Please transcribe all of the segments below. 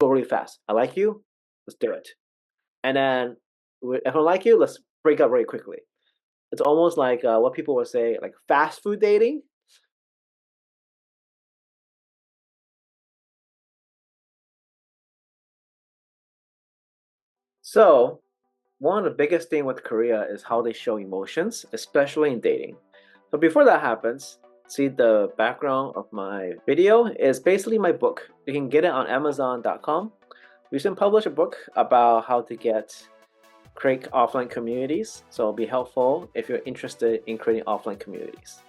go really fast. I like you, let's do it. And then if I don't like you, let's break up very quickly. It's almost like what people would say, like fast food dating. So one of the biggest thing with Korea is how they show emotions, especially in dating. So before that happens, see the background of my video is basically my book. You can get it on Amazon.com. Recently published a book about how to create offline communities. So it'll be helpful if you're interested in creating offline communities.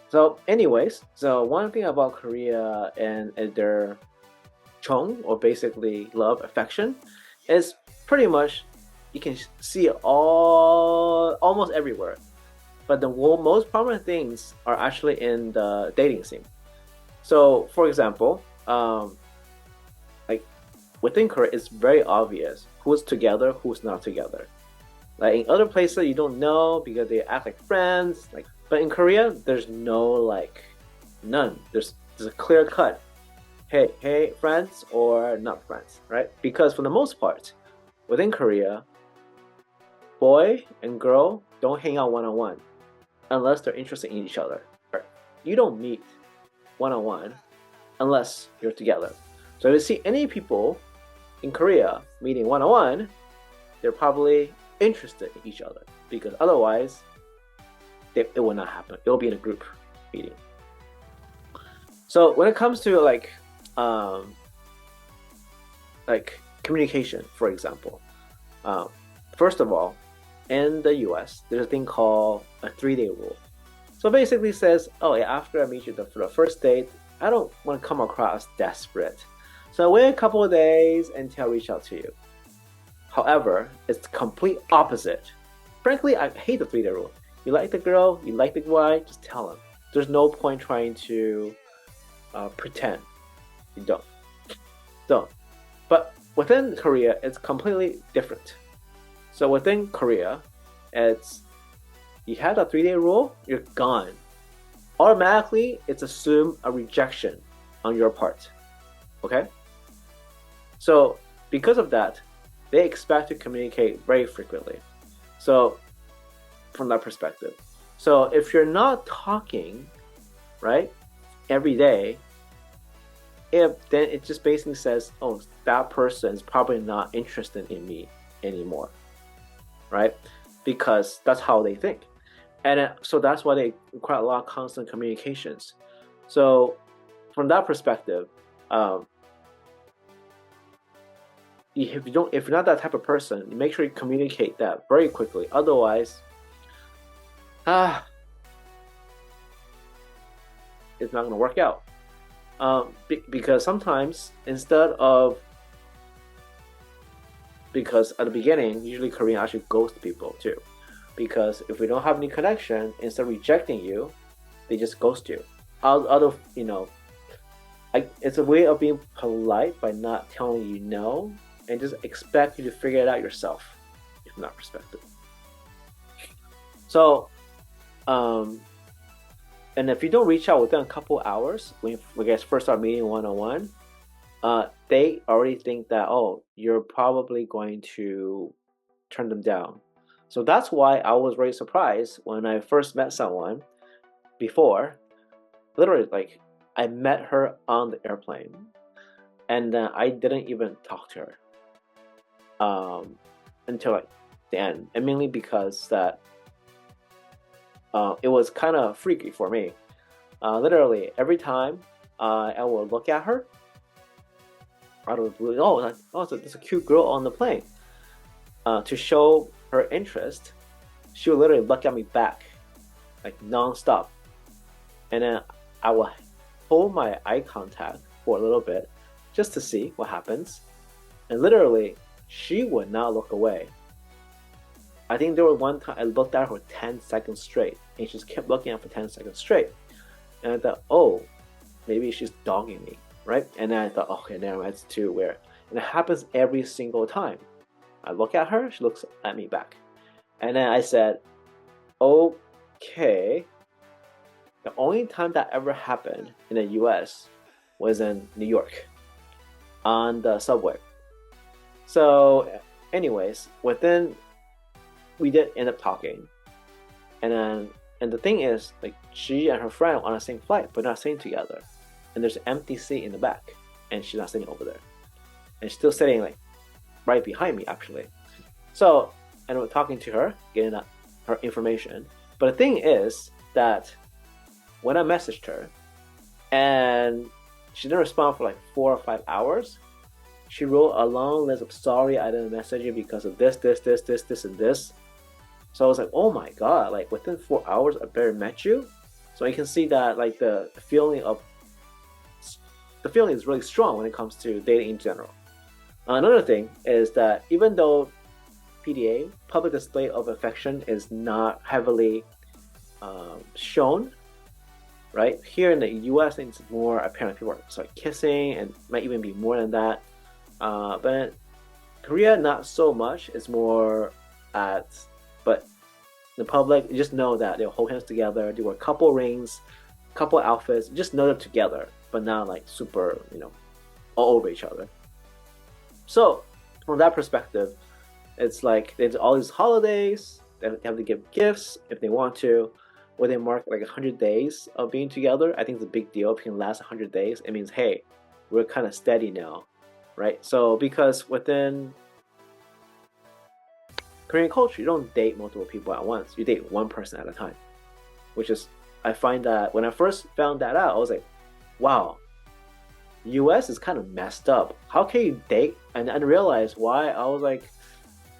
So anyways, so one thing about Korea and their chong, or basically love, affection, is pretty much you can see it almost everywhere. But the most prominent things are actually in the dating scene. So for example, like within Korea, it's very obvious who's together, who's not together. Like in other places, you don't know because they act like friends. But in Korea, there's none. There's a clear cut. Hey, friends or not friends, right? Because for the most part, within Korea, boy and girl don't hang out one-on-one unless they're interested in each other. You don't meet one-on-one unless you're together. So if you see any people in Korea meeting one-on-one, they're probably interested in each other, because otherwise it will not happen. It will be in a group meeting. So when it comes to communication, for example, first of all, in the US, there's a thing called a 3-day rule. So basically says, oh yeah, after I meet you for the first date, I don't want to come across desperate. So I wait a couple of days until I reach out to you. However, it's the complete opposite. Frankly, I hate the 3-day rule. You like the girl, you like the guy, just tell them. There's no point trying to pretend. You don't. But within Korea, it's completely different. So within Korea, it's you have a 3-day rule, you're gone. Automatically, it's assumed a rejection on your part. Okay? So because of that, they expect to communicate very frequently. So from that perspective. So if you're not talking, right, every day, then it just basically says, oh, that person is probably not interested in me anymore, right? Because that's how they think. And so that's why they require a lot of constant communications. So from that perspective, if you're not that type of person, make sure you communicate that very quickly. Otherwise, it's not going to work out. Because sometimes because at the beginning, usually Korean actually ghost people too. Because if we don't have any connection, instead of rejecting you, they just ghost you. It's a way of being polite by not telling you no, and just expect you to figure it out yourself, if not respected. So, and if you don't reach out within a couple hours, when you guys first start meeting one-on-one, they already think that, oh, you're probably going to turn them down. So that's why I was very surprised when I first met someone before. Literally, like, I met her on the airplane, and then I didn't even talk to her until like the end, and mainly because that it was kind of freaky for me. Literally, every time I will look at her, I don't know, oh, there's a cute girl on the plane. To show her interest, she will literally look at me back, like non-stop. And then I will hold my eye contact for a little bit just to see what happens. And literally, she would not look away. I think there was one time I looked at her for 10 seconds straight, and she just kept looking at her for 10 seconds straight. And I thought, oh, maybe she's dogging me, right? And then I thought, okay, now that's too weird. And it happens every single time. I look at her, she looks at me back. And then I said, okay. The only time that ever happened in the US was in New York. on the subway. So anyways, we did end up talking, and the thing is, like, she and her friend on the same flight but not sitting together, and there's an empty seat in the back, and she's not sitting over there, and she's still sitting like right behind me actually. So, and we're talking to her, getting her information. But the thing is that when I messaged her and she didn't respond for like 4 or 5 hours, she wrote a long list of sorry I didn't message you because of this, and this. So I was like, oh my god, like within 4 hours I barely met you. So you can see that like the feeling is really strong when it comes to dating in general. Another thing is that even though PDA, public display of affection, is not heavily shown, right? Here in the US, I think it's more apparent. People start kissing, and might even be more than that. But in Korea, not so much. It's more but the public, you just know that they'll hold hands together, they wear couple rings, couple outfits, you just know them together, but not like super, all over each other. So from that perspective, it's like there's all these holidays, they have to give gifts if they want to, or they mark like 100 days of being together. I think it's a big deal if you can last 100 days. It means, hey, we're kind of steady now, right? So because within Korean culture, you don't date multiple people at once. You date one person at a time, which is, I find that when I first found that out, I was like, wow, US is kind of messed up. How can you date? And I realized why. I was like,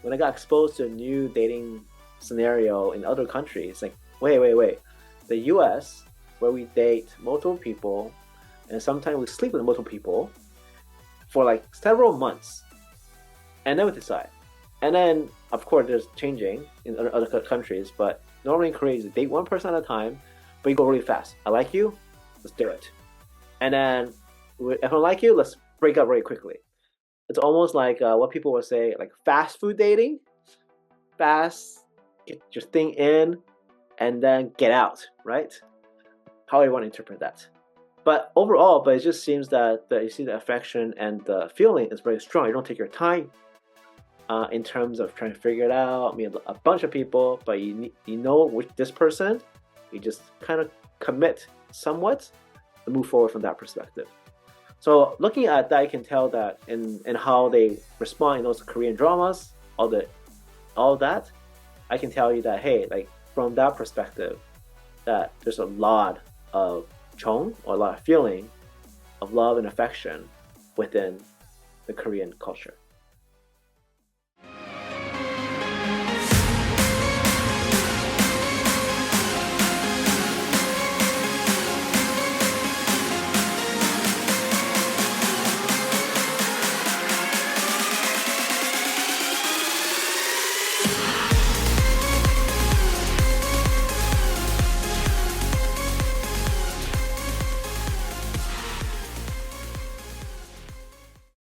when I got exposed to a new dating scenario in other countries, like, wait. The US, where we date multiple people, and sometimes we sleep with multiple people for like several months, and then we decide. And then, of course, there's changing in other countries, but normally in Korea, you date one person at a time, but you go really fast. I like you, let's do it. And then, if I like you, let's break up very quickly. It's almost like what people would say, like fast food dating. Fast, get your thing in, and then get out, right? How do you want to interpret that? But overall, it just seems that you see the affection and the feeling is very strong. You don't take your time in terms of trying to figure it out. I mean, a bunch of people, but you know with this person, you just kind of commit somewhat to move forward from that perspective. So looking at that, you can tell that in how they respond in those Korean dramas, all that, I can tell you that, hey, like from that perspective, that there's a lot of chong, or a lot of feeling of love and affection within the Korean culture.